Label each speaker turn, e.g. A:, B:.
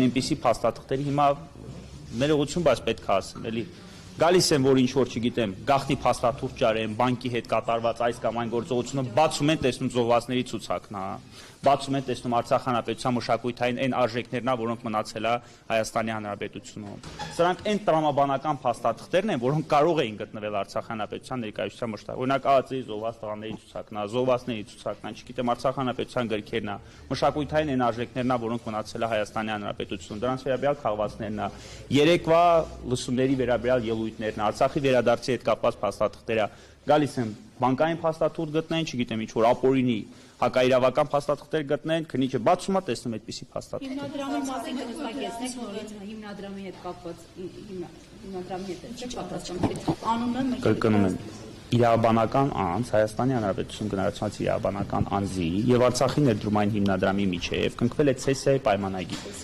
A: այնպիսի փաստաթղթերի հիմա ներողություն, բայց պետք է ասեմ, էլի գալիս են, որ ինչ որ չգիտեմ, գաղտնի փաստաթուղթ ճարեն, բանկի հետ կատարված այս կամ այն գործողությունը, բացում են տեսնում զոհվածների ցուցակն, հա, բացում են տեսնում Արցախ հանրապետության մշակութային այն արժեքներն, որոնք մնացել է Հայաստանի Հանրապետությունում։ Սրանք այն տրամաբանական փաստաթղթերն են, որոնք կարող էին գտնվել Արցախ հանրապետության ներկայացության մշտակ։ Օրինակ ԱԱԾ-ի զոհված տղաների ցուցակն, զոհվածների ցուցակն, չգիտեմ, Արցախ հանրապետության գրքերն, մշակութային այն արժեքներն, որոնք մնացել է Հայաստանի Հանրապետությունում։ Դրանց վերաբերյալ քաղվածներն է, երեկվա լսումների վերաբերյալ ելույթներն, Արցախի վերադարձի հետ կապված փաստաթղթերը, գալիս են բանկային փաստաթուղթ գտնեն, չգիտեմ ինչ որ ապօրինի հակաիրավական փաստաթղթեր գտնեն, քննիչը բացում է, տեսնում այդպիսի փաստաթղթեր։
B: Հիմնադրամի մասին կնստակեցնեք նորից հիմնադրամի հետ կապված հիմնադրամի հետ չէ՞ պատասխան անունը
A: կրկնում եմ իրավաբանական անձ Հայաստանի Հանրապետություն գնահատած իրավաբանական անձի եւ Արցախի ներդրումային հիմնադրամի միջեւ կնքվել է ցեսիայի պայմանագիր։